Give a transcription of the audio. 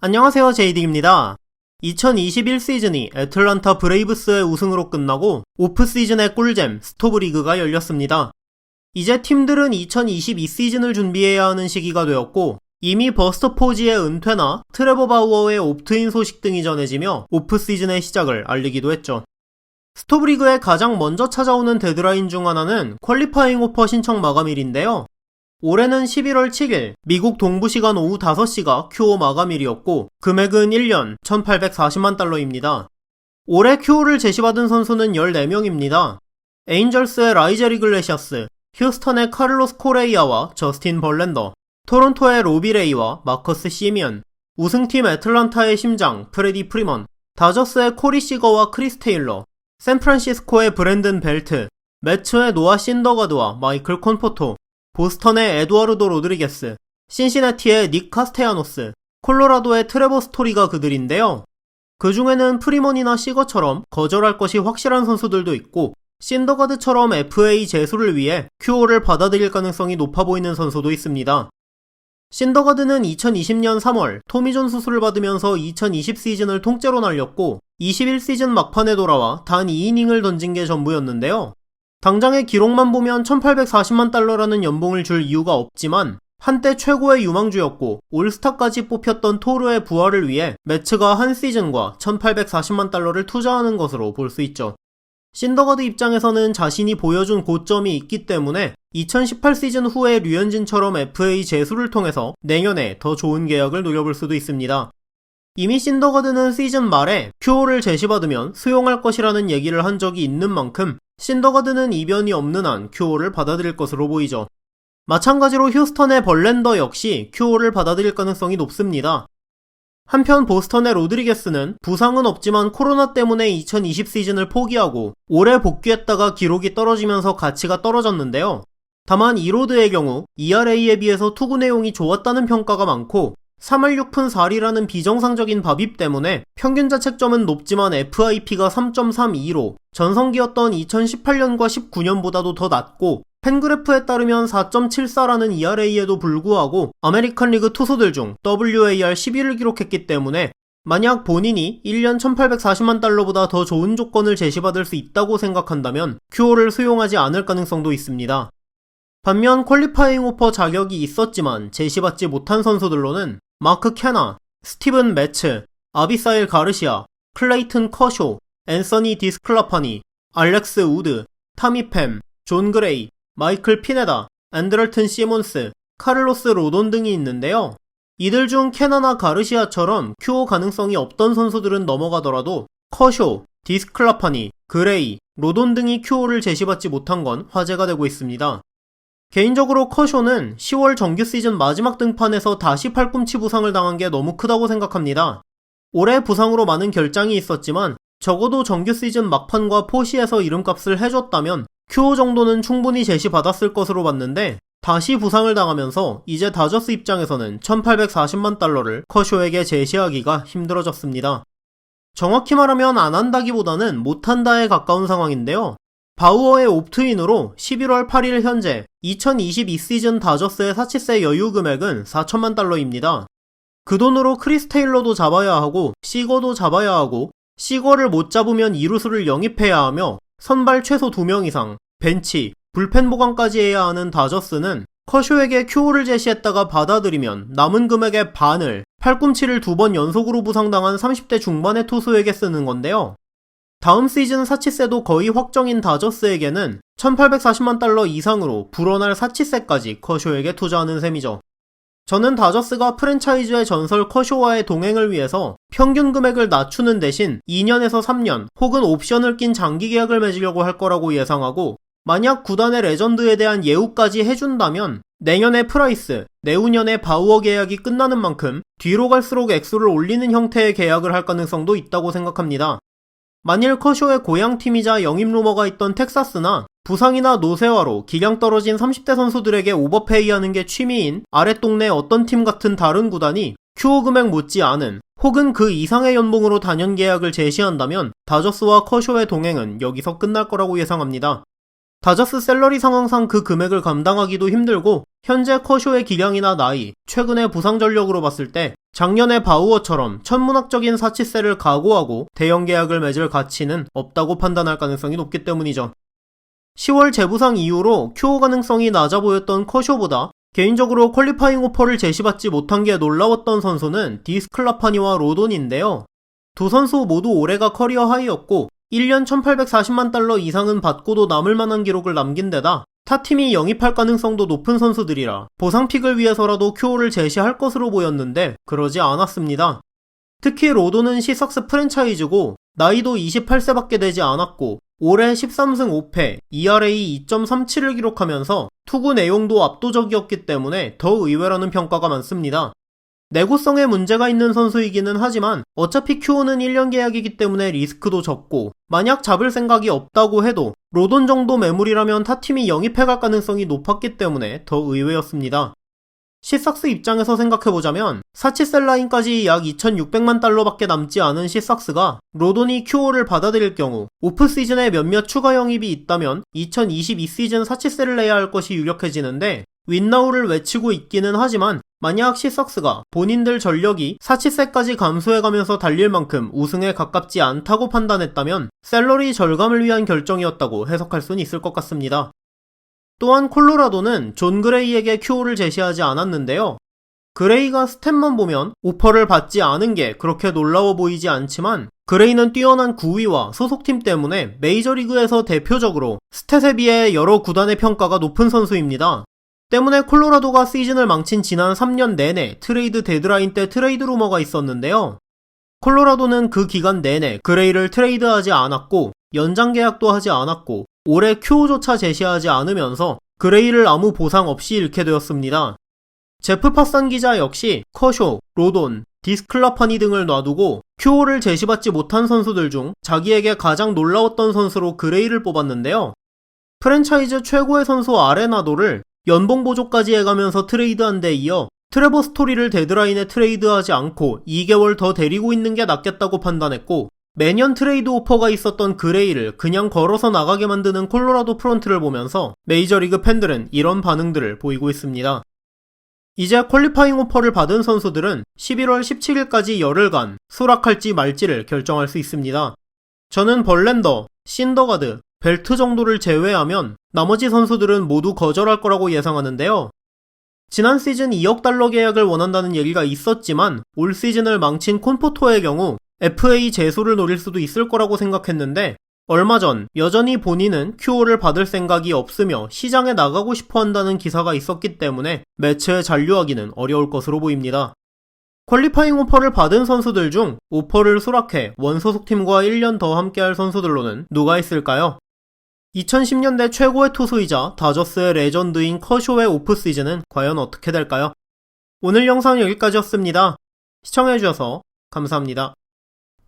안녕하세요, 제이딩입니다. 2021 시즌이 애틀란타 브레이브스의 우승으로 끝나고 오프 시즌의 꿀잼 스토브리그가 열렸습니다. 이제 팀들은 2022 시즌을 준비해야 하는 시기가 되었고 이미 버스터 포지의 은퇴나 트레버 바우어의 옵트인 소식 등이 전해지며 오프 시즌의 시작을 알리기도 했죠. 스토브리그에 가장 먼저 찾아오는 데드라인 중 하나는 퀄리파잉 오퍼 신청 마감일인데요. 올해는 11월 7일 미국 동부시간 오후 5시가 큐오 마감일이었고 금액은 1년 1840만 달러입니다. 올해 큐오를 제시받은 선수는 14명입니다. 에인절스의 라이제리 글레시아스, 휴스턴의 카를로스 코레이아와 저스틴 벌랜더, 토론토의 로비 레이와 마커스 시미언, 우승팀 애틀란타의 심장 프레디 프리먼, 다저스의 코리 시거와 크리스 테일러, 샌프란시스코의 브랜든 벨트, 매츠의 노아 신더가드와 마이클 콘포토, 보스턴의 에두아르도 로드리게스, 신시내티의 닉 카스테야노스, 콜로라도의 트레버 스토리가 그들인데요. 그 중에는 프리먼이나 시거처럼 거절할 것이 확실한 선수들도 있고 신더가드처럼 FA 제수를 위해 큐오를 받아들일 가능성이 높아 보이는 선수도 있습니다. 신더가드는 2020년 3월 토미존 수술을 받으면서 2020 시즌을 통째로 날렸고 21 시즌 막판에 돌아와 단 2이닝을 던진 게 전부였는데요. 당장의 기록만 보면 1840만 달러라는 연봉을 줄 이유가 없지만 한때 최고의 유망주였고 올스타까지 뽑혔던 토르의 부활을 위해 매츠가 한 시즌과 1840만 달러를 투자하는 것으로 볼 수 있죠. 신더가드 입장에서는 자신이 보여준 고점이 있기 때문에 2018 시즌 후에 류현진처럼 FA 제수를 통해서 내년에 더 좋은 계약을 노려볼 수도 있습니다. 이미 신더가드는 시즌 말에 큐오를 제시받으면 수용할 것이라는 얘기를 한 적이 있는 만큼 신더가드는 이변이 없는 한 큐오를 받아들일 것으로 보이죠. 마찬가지로 휴스턴의 벌랜더 역시 큐오를 받아들일 가능성이 높습니다. 한편 보스턴의 로드리게스는 부상은 없지만 코로나 때문에 2020 시즌을 포기하고 올해 복귀했다가 기록이 떨어지면서 가치가 떨어졌는데요. 다만 이로드의 경우 ERA에 비해서 투구 내용이 좋았다는 평가가 많고 3할 6푼 4리라는 비정상적인 밥입 때문에 평균 자책점은 높지만 FIP가 3.32로 전성기였던 2018년과 19년보다도 더 낮고 팬그래프에 따르면 4.74라는 ERA에도 불구하고 아메리칸 리그 투수들 중 WAR 11을 기록했기 때문에 만약 본인이 1년 1840만 달러보다 더 좋은 조건을 제시받을 수 있다고 생각한다면 큐오를 수용하지 않을 가능성도 있습니다. 반면 퀄리파잉 오퍼 자격이 있었지만 제시받지 못한 선수들로는 마크 캐나, 스티븐 매츠, 아비사일 가르시아, 클레이튼 커쇼, 앤서니 디스클라파니, 알렉스 우드, 타미 팸, 존 그레이, 마이클 피네다, 앤드럴튼 시몬스, 카를로스 로돈 등이 있는데요. 이들 중 캐나나 가르시아처럼 큐오 가능성이 없던 선수들은 넘어가더라도 커쇼, 디스클라파니, 그레이, 로돈 등이 큐오를 제시받지 못한 건 화제가 되고 있습니다. 개인적으로 커쇼는 10월 정규 시즌 마지막 등판에서 다시 팔꿈치 부상을 당한 게 너무 크다고 생각합니다. 올해 부상으로 많은 결장이 있었지만 적어도 정규 시즌 막판과 포시에서 이름값을 해줬다면 큐오 정도는 충분히 제시받았을 것으로 봤는데 다시 부상을 당하면서 이제 다저스 입장에서는 1840만 달러를 커쇼에게 제시하기가 힘들어졌습니다. 정확히 말하면 안 한다기보다는 못한다에 가까운 상황인데요. 바우어의 옵트인으로 11월 8일 현재 2022 시즌 다저스의 사치세 여유 금액은 4천만 달러입니다. 그 돈으로 크리스 테일러도 잡아야 하고 시거도 잡아야 하고 시거를 못 잡으면 이루수를 영입해야 하며 선발 최소 2명 이상, 벤치, 불펜 보강까지 해야 하는 다저스는 커쇼에게 큐오를 제시했다가 받아들이면 남은 금액의 반을 팔꿈치를 2번 연속으로 부상당한 30대 중반의 투수에게 쓰는 건데요. 다음 시즌 사치세도 거의 확정인 다저스에게는 1840만 달러 이상으로 불어날 사치세까지 커쇼에게 투자하는 셈이죠. 저는 다저스가 프랜차이즈의 전설 커쇼와의 동행을 위해서 평균 금액을 낮추는 대신 2년에서 3년 혹은 옵션을 낀 장기 계약을 맺으려고 할 거라고 예상하고 만약 구단의 레전드에 대한 예우까지 해준다면 내년에 프라이스, 내후년에 바우어 계약이 끝나는 만큼 뒤로 갈수록 액수를 올리는 형태의 계약을 할 가능성도 있다고 생각합니다. 만일 커쇼의 고향팀이자 영입 루머가 있던 텍사스나 부상이나 노쇠화로 기량 떨어진 30대 선수들에게 오버페이하는 게 취미인 아랫동네 어떤 팀 같은 다른 구단이 큐오 금액 못지 않은 혹은 그 이상의 연봉으로 단연 계약을 제시한다면 다저스와 커쇼의 동행은 여기서 끝날 거라고 예상합니다. 다저스 셀러리 상황상 그 금액을 감당하기도 힘들고 현재 커쇼의 기량이나 나이, 최근의 부상 전력으로 봤을 때 작년의 바우어처럼 천문학적인 사치세를 각오하고 대형 계약을 맺을 가치는 없다고 판단할 가능성이 높기 때문이죠. 10월 재부상 이후로 큐어 가능성이 낮아 보였던 커쇼보다 개인적으로 퀄리파잉 오퍼를 제시받지 못한 게 놀라웠던 선수는 디스클라파니와 로돈인데요. 두 선수 모두 올해가 커리어 하이였고 1년 1840만 달러 이상은 받고도 남을 만한 기록을 남긴 데다 타 팀이 영입할 가능성도 높은 선수들이라 보상픽을 위해서라도 큐어를 제시할 것으로 보였는데 그러지 않았습니다. 특히 로돈은 시삭스 프랜차이즈고 나이도 28세밖에 되지 않았고 올해 13승 5패, ERA 2.37을 기록하면서 투구 내용도 압도적이었기 때문에 더 의외라는 평가가 많습니다. 내구성에 문제가 있는 선수이기는 하지만 어차피 큐어는 1년 계약이기 때문에 리스크도 적고 만약 잡을 생각이 없다고 해도 로돈 정도 매물이라면 타팀이 영입해갈 가능성이 높았기 때문에 더 의외였습니다. 시삭스 입장에서 생각해보자면 사치셀 라인까지 약 2,600만 달러밖에 남지 않은 시삭스가 로돈이 큐어를 받아들일 경우 오프시즌에 몇몇 추가 영입이 있다면 2022 시즌 사치셀을 내야 할 것이 유력해지는데 윈나우를 외치고 있기는 하지만 만약 시삭스가 본인들 전력이 사치세까지 감소해가면서 달릴 만큼 우승에 가깝지 않다고 판단했다면 셀러리 절감을 위한 결정이었다고 해석할 수는 있을 것 같습니다. 또한 콜로라도는 존 그레이에게 큐어를 제시하지 않았는데요. 그레이가 스탯만 보면 오퍼를 받지 않은 게 그렇게 놀라워 보이지 않지만 그레이는 뛰어난 구위와 소속팀 때문에 메이저리그에서 대표적으로 스탯에 비해 여러 구단의 평가가 높은 선수입니다. 때문에 콜로라도가 시즌을 망친 지난 3년 내내 트레이드 데드라인 때 트레이드 루머가 있었는데요. 콜로라도는 그 기간 내내 그레이를 트레이드하지 않았고 연장 계약도 하지 않았고 올해 큐어조차 제시하지 않으면서 그레이를 아무 보상 없이 잃게 되었습니다. 제프 파산 기자 역시 커쇼, 로돈, 디스클라파니 등을 놔두고 큐어를 제시받지 못한 선수들 중 자기에게 가장 놀라웠던 선수로 그레이를 뽑았는데요. 프랜차이즈 최고의 선수 아레나도를 연봉 보조까지 해가면서 트레이드한 데 이어 트레버 스토리를 데드라인에 트레이드하지 않고 2개월 더 데리고 있는 게 낫겠다고 판단했고 매년 트레이드 오퍼가 있었던 그레이를 그냥 걸어서 나가게 만드는 콜로라도 프런트를 보면서 메이저리그 팬들은 이런 반응들을 보이고 있습니다. 이제 퀄리파잉 오퍼를 받은 선수들은 11월 17일까지 열흘간 수락할지 말지를 결정할 수 있습니다. 저는 벌랜더, 신더가드, 벨트 정도를 제외하면 나머지 선수들은 모두 거절할 거라고 예상하는데요. 지난 시즌 2억 달러 계약을 원한다는 얘기가 있었지만 올 시즌을 망친 콘포토의 경우 FA 제소를 노릴 수도 있을 거라고 생각했는데 얼마 전 여전히 본인은 큐어를 받을 생각이 없으며 시장에 나가고 싶어 한다는 기사가 있었기 때문에 매체에 잔류하기는 어려울 것으로 보입니다. 퀄리파잉 오퍼를 받은 선수들 중 오퍼를 수락해 원소속팀과 1년 더 함께할 선수들로는 누가 있을까요? 2010년대 최고의 투수이자 다저스의 레전드인 커쇼의 오프시즌은 과연 어떻게 될까요? 오늘 영상 여기까지였습니다. 시청해주셔서 감사합니다.